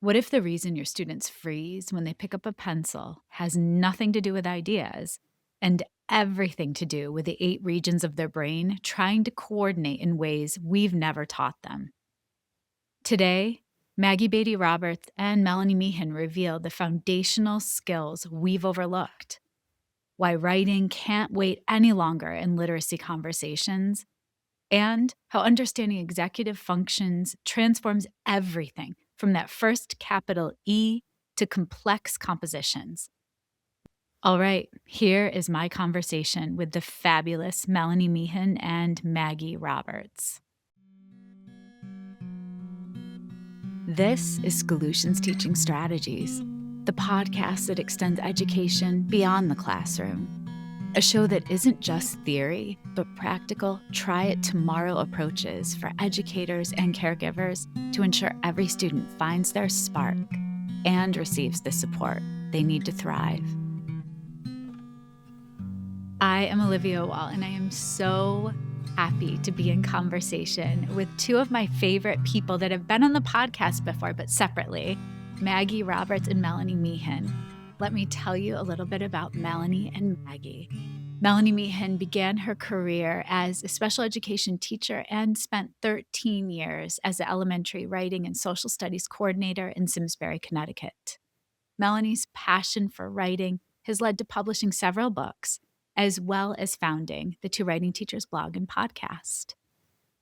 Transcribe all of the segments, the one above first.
What if the reason your students freeze when they pick up a pencil has nothing to do with ideas and everything to do with the 8 regions of their brain trying to coordinate in ways we've never taught them? Today, Maggie Beattie Roberts and Melanie Meehan reveal the foundational skills we've overlooked, why writing can't wait any longer in literacy conversations, and how understanding executive functions transforms everything from that first capital E to complex compositions. All right, here is my conversation with the fabulous Melanie Meehan and Maggie Roberts. This is Schoolutions Teaching Strategies, the podcast that extends education beyond the classroom. A show that isn't just theory, but practical, try it tomorrow approaches for educators and caregivers to ensure every student finds their spark and receives the support they need to thrive. I am Olivia Wall, and I am so happy to be in conversation with two of my favorite people that have been on the podcast before, but separately, Maggie Roberts and Melanie Meehan. Let me tell you a little bit about Melanie and Maggie. Melanie Meehan began her career as a special education teacher and spent 13 years as the elementary writing and social studies coordinator in Simsbury, Connecticut. Melanie's passion for writing has led to publishing several books, as well as founding the Two Writing Teachers blog and podcast.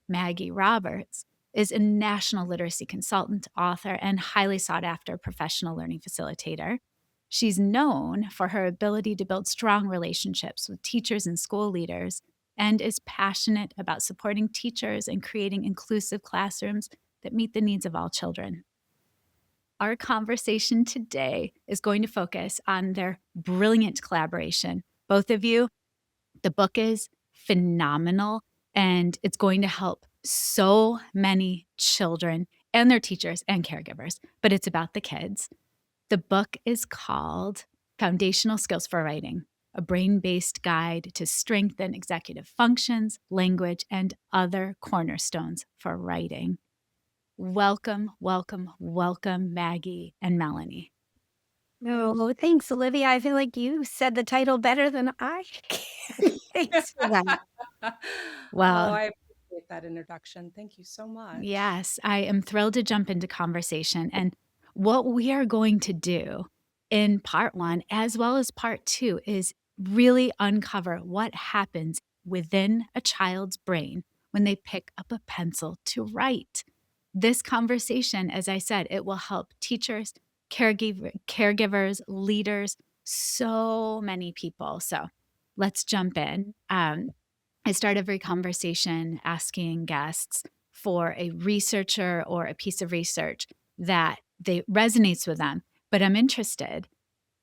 Maggie Roberts is a national literacy consultant, author, and highly sought-after professional learning facilitator. She's known for her ability to build strong relationships with teachers and school leaders, and is passionate about supporting teachers and creating inclusive classrooms that meet the needs of all children. Our conversation today is going to focus on their brilliant collaboration. Both of you, the book is phenomenal, and it's going to help so many children and their teachers and caregivers, but it's about the kids. The book is called Foundational Skills for Writing, a brain-based guide to strengthen executive functions, language, and other cornerstones for writing. Welcome, welcome, welcome, Maggie and Melanie. No, thanks, Olivia. I feel like you said the title better than I can. Thanks for that. Well, I appreciate that introduction. Thank you so much. yes, I am thrilled to jump into conversation. And what we are going to do in part 1, as well as part 2, is really uncover what happens within a child's brain when they pick up a pencil to write. This conversation, as I said, it will help teachers, caregivers, leaders, so many people. So let's jump in. I start every conversation asking guests for a researcher or a piece of research that resonates with them. But I'm interested,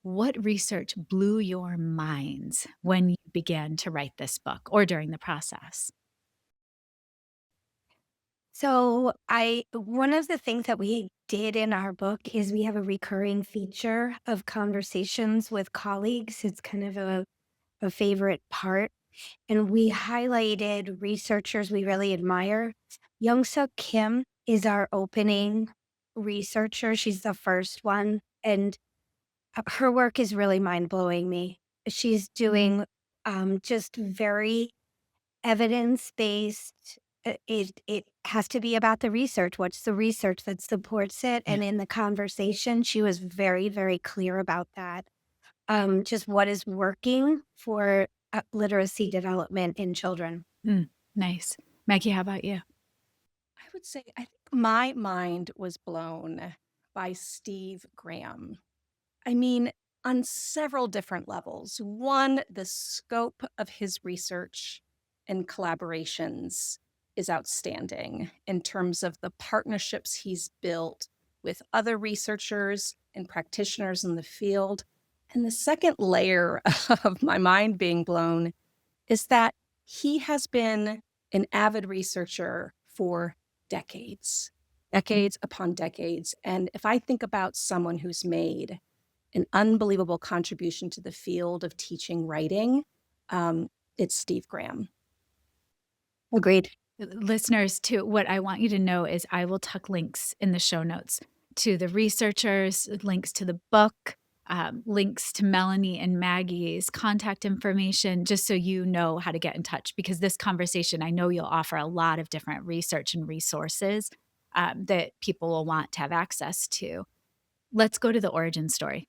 what research blew your minds when you began to write this book or during the process? So one of the things that we did in our book is we have a recurring feature of conversations with colleagues. It's kind of a favorite part. And we highlighted researchers we really admire. Young-Suk Kim is our opening researcher. She's the first one. And her work is really mind-blowing me. She's doing just very evidence-based. It has to be about the research. What's the research that supports it? Yeah. And in the conversation, she was very, very clear about that. Just what is working for literacy development in children. Nice. Maggie, how about you? I would say I think my mind was blown by Steve Graham. I mean, on several different levels. One, the scope of his research and collaborations is outstanding in terms of the partnerships he's built with other researchers and practitioners in the field. And the second layer of my mind being blown is that he has been an avid researcher for decades upon decades. And if I think about someone who's made an unbelievable contribution to the field of teaching writing, it's Steve Graham. Agreed. Listeners, too, what I want you to know is I will tuck links in the show notes to the researchers, links to the book, links to Melanie and Maggie's contact information, just so you know how to get in touch. Because this conversation, I know you'll offer a lot of different research and resources that people will want to have access to. Let's go to the origin story,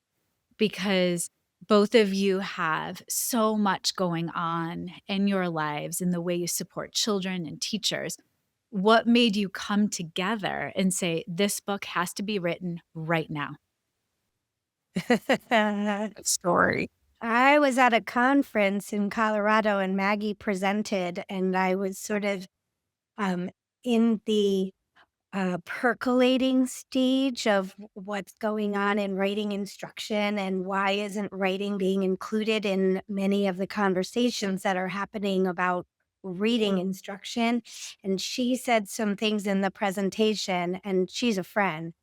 because both of you have so much going on in your lives in the way you support children and teachers. What made you come together and say, this book has to be written right now? Story. I was at a conference in Colorado and Maggie presented, and I was sort of um, in the percolating stage of what's going on in writing instruction and why isn't writing being included in many of the conversations that are happening about reading instruction. And she said some things in the presentation, and she's a friend.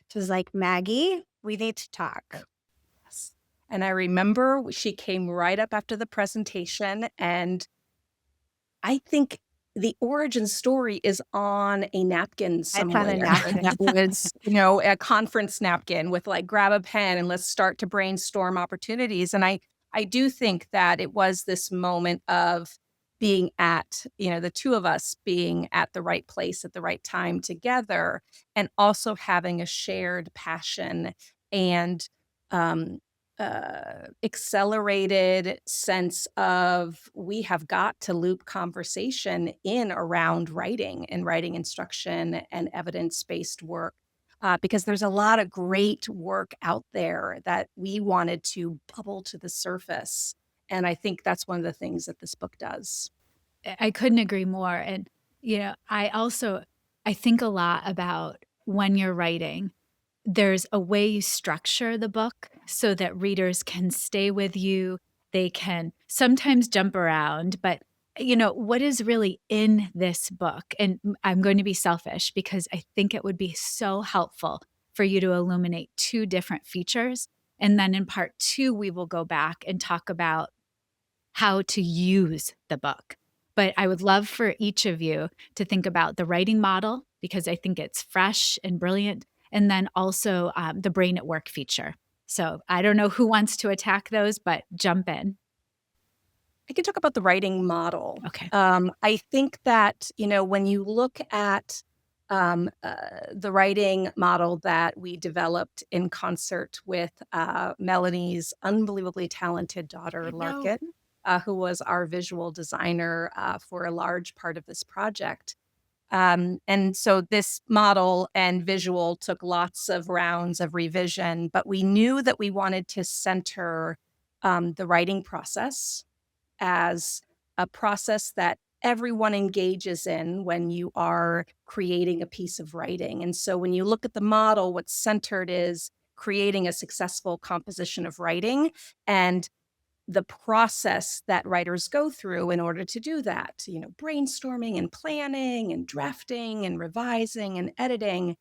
She was like, Maggie, we need to talk. Yes. And I remember she came right up after the presentation, and I think the origin story is on a napkin I found a somewhere. napkin. That was, a conference napkin with like, grab a pen and let's start to brainstorm opportunities. And I do think that it was this moment of being at, the two of us being at the right place at the right time together, and also having a shared passion and um, accelerated sense of we have got to loop conversation in around writing and writing instruction and evidence-based work, because there's a lot of great work out there that we wanted to bubble to the surface. And I think that's one of the things that this book does. I couldn't agree more. And, I think a lot about when you're writing, there's a way you structure the book so that readers can stay with you. They can sometimes jump around, but what is really in this book? And I'm going to be selfish because I think it would be so helpful for you to illuminate two different features. And then in part two, we will go back and talk about how to use the book. But I would love for each of you to think about the writing model, because I think it's fresh and brilliant, and then also the brain at work feature. So I don't know who wants to attack those, but jump in. I can talk about the writing model. Okay. I think that, when you look at the writing model that we developed in concert with Melanie's unbelievably talented daughter, Larkin, who was our visual designer for a large part of this project. And so this model and visual took lots of rounds of revision, but we knew that we wanted to center the writing process as a process that everyone engages in when you are creating a piece of writing. And so when you look at the model, what's centered is creating a successful composition of writing and the process that writers go through in order to do that, brainstorming and planning and drafting and revising and editing.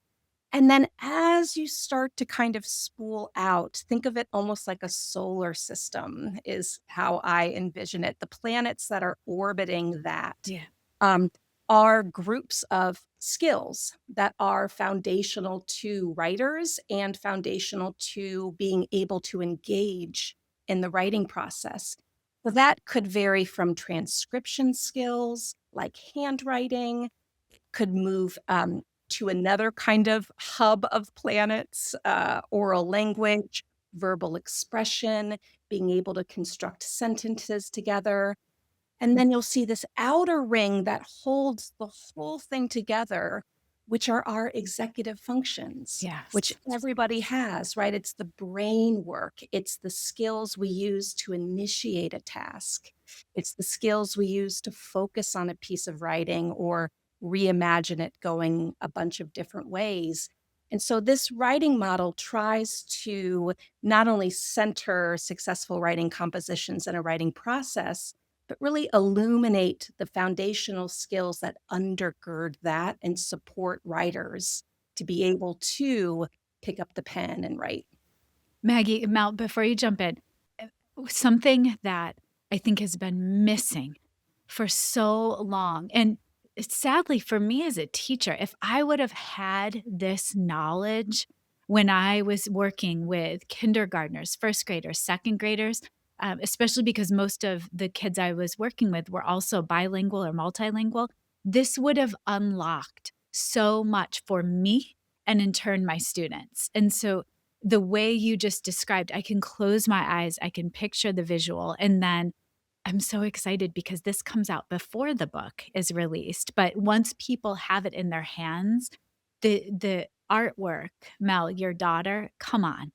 And then as you start to kind of spool out, think of it almost like a solar system is how I envision it. The planets that are orbiting that Yeah. um, are groups of skills that are foundational to writers and foundational to being able to engage in the writing process. So that could vary from transcription skills like handwriting, could move to another kind of hub of planets, oral language, verbal expression, being able to construct sentences together. And then you'll see this outer ring that holds the whole thing together, which are our executive functions, which Yes. everybody has, right? It's the brain work, it's the skills we use to initiate a task, it's the skills we use to focus on a piece of writing or reimagine it going a bunch of different ways. And so this writing model tries to not only center successful writing compositions and a writing process, but really illuminate the foundational skills that undergird that and support writers to be able to pick up the pen and write. Maggie, Mel, before you jump in, uh, something that I think has been missing for so long, and sadly for me as a teacher, if I would have had this knowledge when I was working with kindergartners, first graders, second graders, especially because most of the kids I was working with were also bilingual or multilingual, this would have unlocked so much for me and in turn my students. And so the way you just described, I can close my eyes, I can picture the visual, and then I'm so excited because this comes out before the book is released, but once people have it in their hands, the artwork, Mel, your daughter, come on.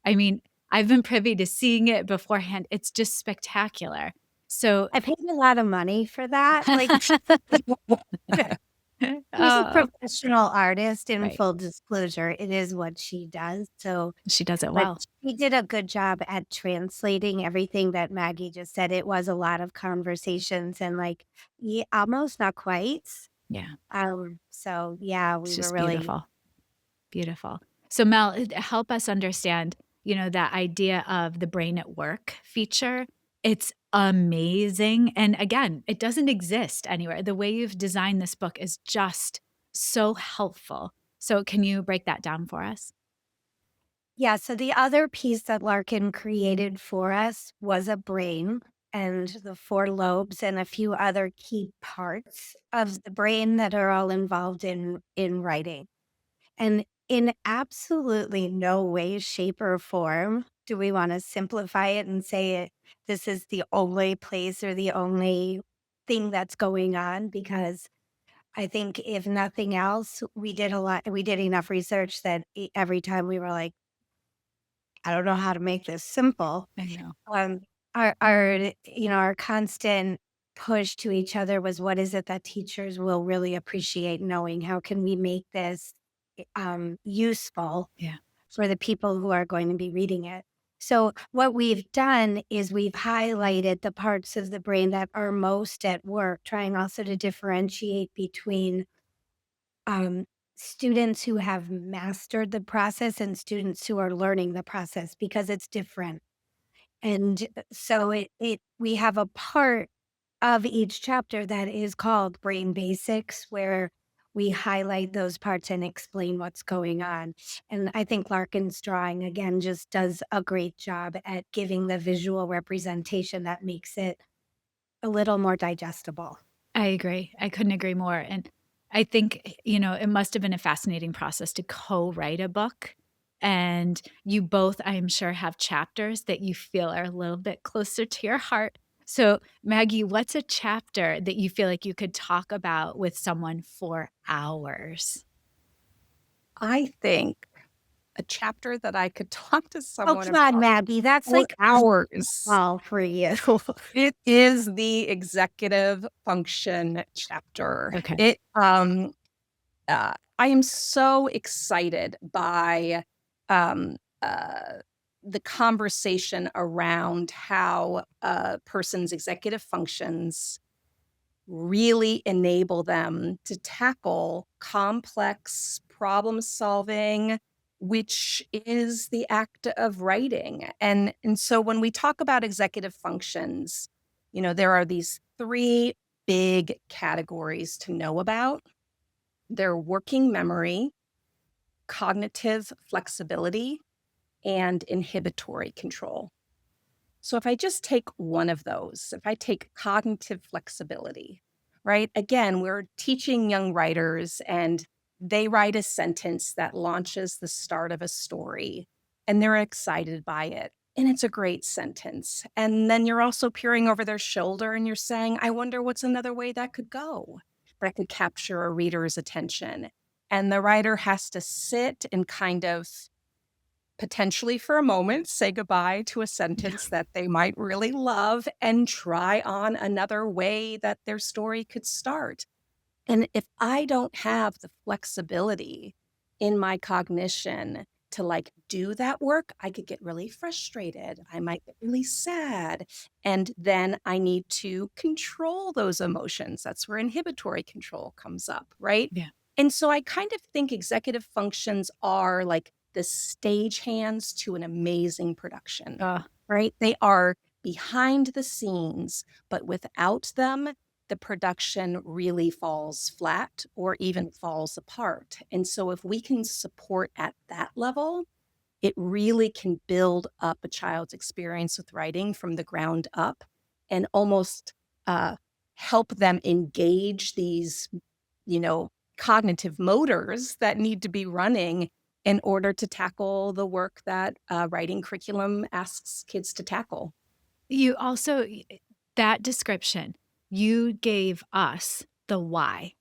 I mean, I've been privy to seeing it beforehand. It's just spectacular. So I paid a lot of money for that. Like, she's a Oh, professional artist, in right. full disclosure. It is what she does. So, She does it but well. she did a good job at translating everything that Maggie just said. It was a lot of conversations and like, yeah, almost not quite. Yeah, So yeah, we it's were just really. beautiful. Beautiful. So Mel, help us understand, that idea of the brain at work feature. It's amazing. And again, it doesn't exist anywhere. The way you've designed this book is just so helpful. So can you break that down for us? Yeah, so the other piece that Larkin created for us was a brain and the four lobes and a few other key parts of the brain that are all involved in writing. And in absolutely no way, shape, or form do we want to simplify it and say this is the only place or the only thing that's going on, because I think if nothing else, we did enough research that every time we were like, I don't know how to make this simple. I know. Um, our constant push to each other was, what is it that teachers will really appreciate knowing? How can we make this useful Yeah. for the people who are going to be reading it? So what we've done is we've highlighted the parts of the brain that are most at work, trying also to differentiate between um, students who have mastered the process and students who are learning the process, because it's different. And so we have a part of each chapter that is called Brain Basics, where we highlight those parts and explain what's going on. And I think Larkin's drawing, again, just does a great job at giving the visual representation that makes it a little more digestible. I agree. I couldn't agree more. And I think, it must have been a fascinating process to co-write a book. And you both, I am sure, have chapters that you feel are a little bit closer to your heart. So, Maggie, what's a chapter that you feel like you could talk about with someone for hours? I think a chapter that I could talk to Oh, someone come on, about Maggie. That's for like hours. all for you. It is the executive function chapter. Okay. I am so excited by um, uh, the conversation around how a person's executive functions really enable them to tackle complex problem solving, which is the act of writing. And so when we talk about executive functions, there are these three big categories to know about. They're working memory, cognitive flexibility, and inhibitory control. So if I just take one of those, if I take cognitive flexibility, right? Again, we're teaching young writers and they write a sentence that launches the start of a story and they're excited by it. And it's a great sentence. And then you're also peering over their shoulder and you're saying, I wonder what's another way that could go, that could capture a reader's attention. And the writer has to sit and kind of potentially for a moment say goodbye to a sentence that they might really love and try on another way that their story could start. And if I don't have the flexibility in my cognition to like do that work, I could get really frustrated. I might get really sad. And then I need to control those emotions. That's where inhibitory control comes up, right? Yeah. And so I kind of think executive functions are like the stagehands to an amazing production, Uh, right? They are behind the scenes, but without them, the production really falls flat or even falls apart. And so if we can support at that level, it really can build up a child's experience with writing from the ground up and almost uh, help them engage these, cognitive motors that need to be running in order to tackle the work that writing curriculum asks kids to tackle. You also, that description, you gave us the why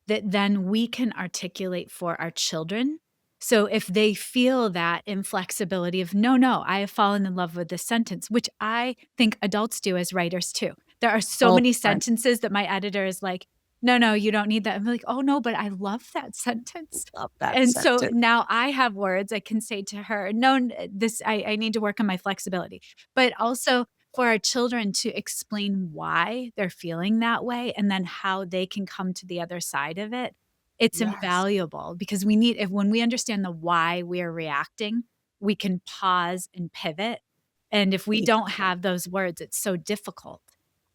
that then we can articulate for our children. So if they feel that inflexibility of, no, I have fallen in love with this sentence, which I think adults do as writers too. There are so All many the time. sentences that my editor is like, no, you don't need that. I'm like, oh no, but I love that sentence. Love that And so sentence. now I have words I can say to her, no, I need to work on my flexibility. But also for our children to explain why they're feeling that way and then how they can come to the other side of it. It's Yes. invaluable because we need, if when we understand the why we're reacting, we can pause and pivot. And if we don't Exactly. have those words, it's so difficult.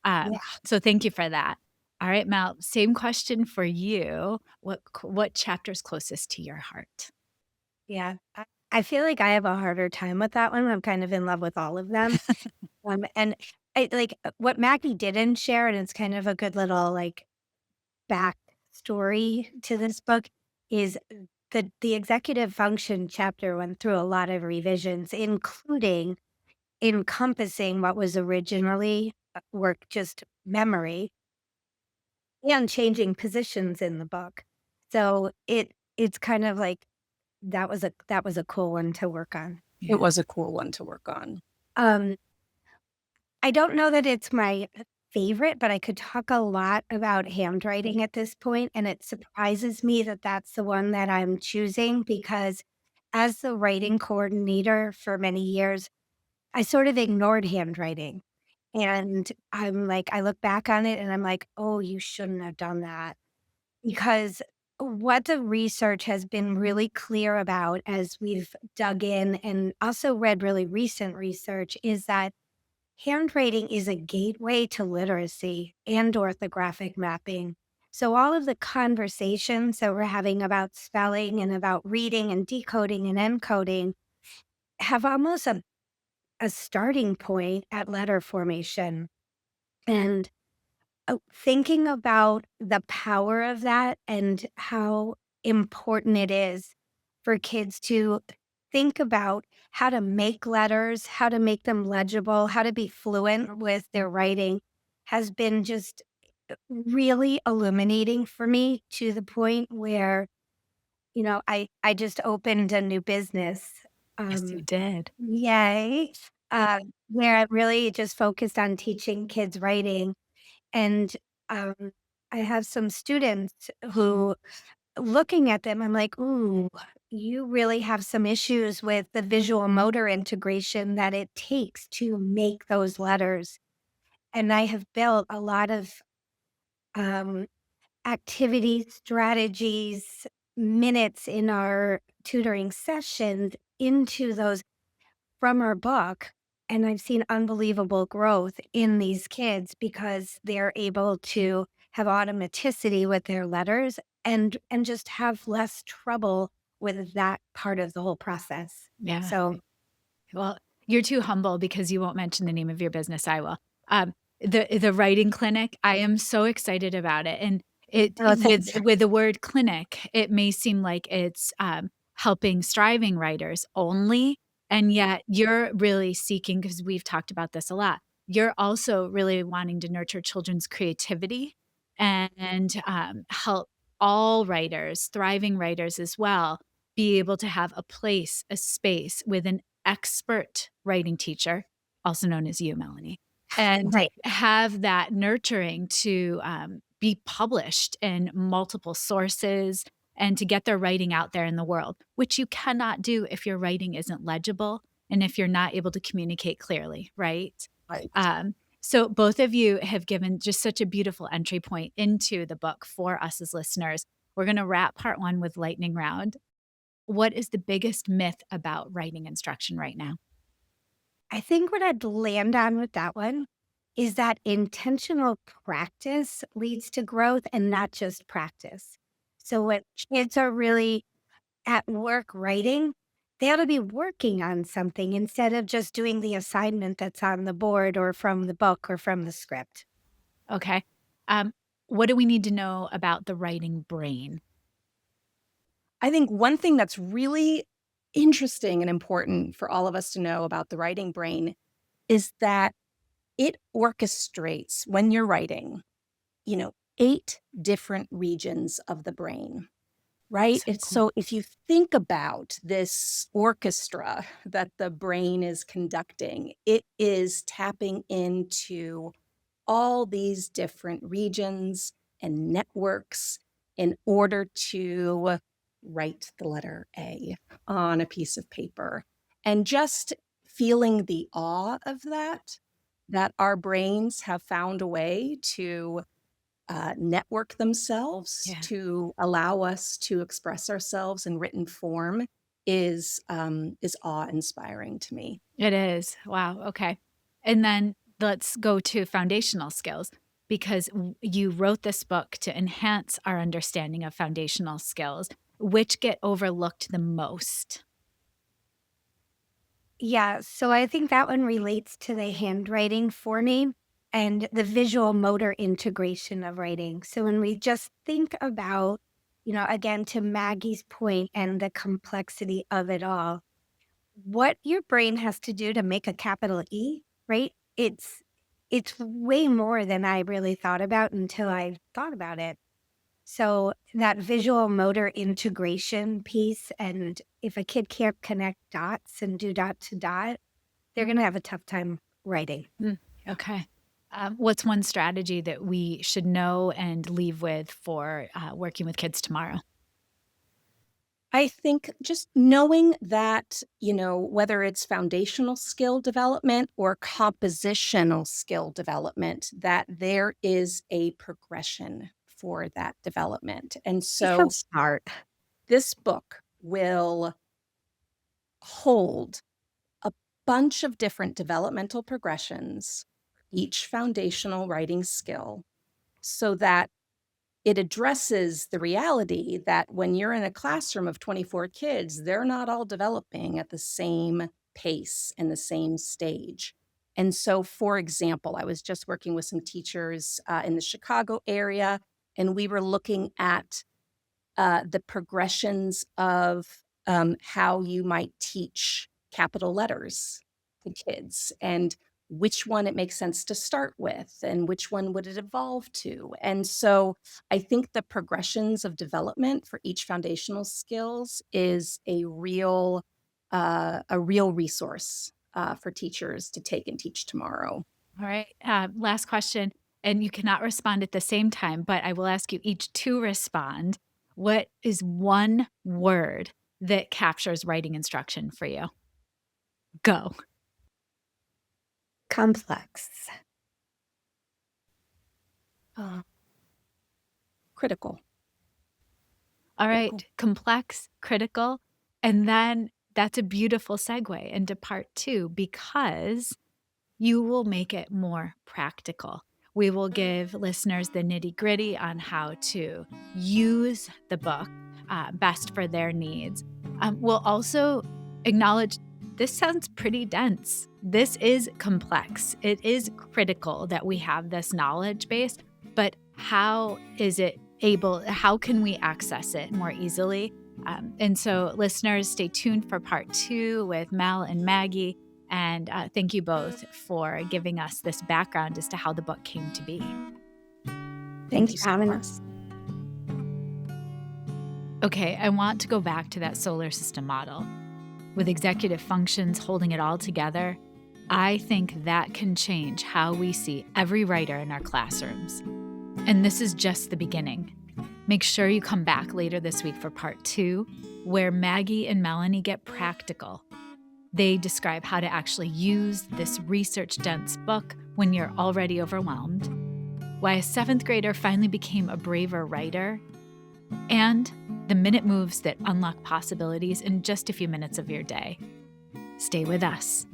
Yeah. So thank you for that. All right, Mel, same question for you. What chapter's closest to your heart? Yeah. I feel like I have a harder time with that one. I'm kind of in love with all of them. And I like what Maggie didn't share, and it's kind of a good little like back story to this book is the executive function chapter went through a lot of revisions, including encompassing what was originally work just memory and changing positions in the book. So it's kind of like that was a cool one to work on. It Yeah. was a cool one to work on. Um, I don't know that it's my favorite, but I could talk a lot about handwriting at this point, and it surprises me that that's the one that I'm choosing because as the writing coordinator for many years, I sort of ignored handwriting. And I'm like, I look back on it and I'm like, oh, you shouldn't have done that. Because what the research has been really clear about as we've dug in and also read really recent research is that handwriting is a gateway to literacy and orthographic mapping. So, all of the conversations that we're having about spelling and about reading and decoding and encoding have almost a starting point at letter formation. And thinking about the power of that and how important it is for kids to think about how to make letters, how to make them legible, how to be fluent with their writing has been just really illuminating for me to the point where, I just opened a new business. Yes, you Um, did. Yay. Where I really just focused on teaching kids writing and, um, I have some students who looking at them, I'm like, "Ooh, you really have some issues with the visual motor integration that it takes to make those letters." And I have built a lot of, um, activities, strategies, minutes in our tutoring sessions into those from our book, and I've seen unbelievable growth in these kids because they're able to have automaticity with their letters and just have less trouble with that part of the whole process. Yeah. So, Well, you're too humble because you won't mention the name of your business, I will. The writing clinic, I am so excited about it, and oh, thanks. with the word clinic, it may seem like it's, helping striving writers only, and yet you're really seeking, because 'cause we've talked about this a lot, you're also really wanting to nurture children's creativity and, help all writers, thriving writers as well, be able to have a place, a space with an expert writing teacher, also known as you, Melanie, and Right. have that nurturing to be published in multiple sources and to get their writing out there in the world, which you cannot do if your writing isn't legible and if you're not able to communicate clearly, right? Right. Um, so both of you have given just such a beautiful entry point into the book for us as listeners. We're going to wrap part one with lightning round. What is the biggest myth about writing instruction right now? I think what I'd land on with that one is that intentional practice leads to growth and not just practice. So when kids are really at work writing, they ought to be working on something instead of just doing the assignment that's on the board or from the book or from the script. Okay. Um, what do we need to know about the writing brain? I think one thing that's really interesting and important for all of us to know about the writing brain is that it orchestrates when you're writing, 8 different regions of the brain, right? So It's cool. so if you think about this orchestra that the brain is conducting, it is tapping into all these different regions and networks in order to write the letter A on a piece of paper. And just feeling the awe of that our brains have found a way to network themselves Yeah, to allow us to express ourselves in written form is awe-inspiring to me. it is. Wow. Okay. And then let's go to foundational skills because you wrote this book to enhance our understanding of foundational skills, which get overlooked the most. Yeah, so I think that one relates to the handwriting for me and the visual motor integration of writing. So when we just think about, again, to Maggie's point and the complexity of it all, what your brain has to do to make a capital E, right? It's way more than I really thought about until I thought about it. So that visual motor integration piece, and if a kid can't connect dots and do dot to dot, they're gonna have a tough time writing. Mm, okay. What's one strategy that we should know and leave with for working with kids tomorrow? I think just knowing that, whether it's foundational skill development or compositional skill development, that there is a progression for that development. And She's so so smart. this book will hold a bunch of different developmental progressions, each foundational writing skill, so that it addresses the reality that when you're in a classroom of 24 kids, they're not all developing at the same pace and the same stage. And so, for example, I was just working with some teachers in the Chicago area, and we were looking at the progressions of how you might teach capital letters to kids and which one it makes sense to start with and which one would it evolve to. And so I think the progressions of development for each foundational skills is a real resource for teachers to take and teach tomorrow. All right. Last question. And you cannot respond at the same time, but I will ask you each to respond. What is one word that captures writing instruction for you? Go. Complex. Uh, critical. All Critical. right. Complex, critical. And then that's a beautiful segue into part two because you will make it more practical. We will give listeners the nitty gritty on how to use the book best for their needs. We'll also acknowledge this sounds pretty dense. This is complex. It is critical that we have this knowledge base, but how is it how can we access it more easily? And so, listeners, stay tuned for part two with Mel and Maggie. And thank you both for giving us this background as to how the book came to be. Thanks you for so having much. us. Okay, I want to go back to that solar system model. With executive functions holding it all together, I think that can change how we see every writer in our classrooms. And this is just the beginning. Make sure you come back later this week for part two, where Maggie and Melanie get practical. They describe how to actually use this research-dense book when you're already overwhelmed, why a seventh grader finally became a braver writer, and the minute moves that unlock possibilities in just a few minutes of your day. Stay with us.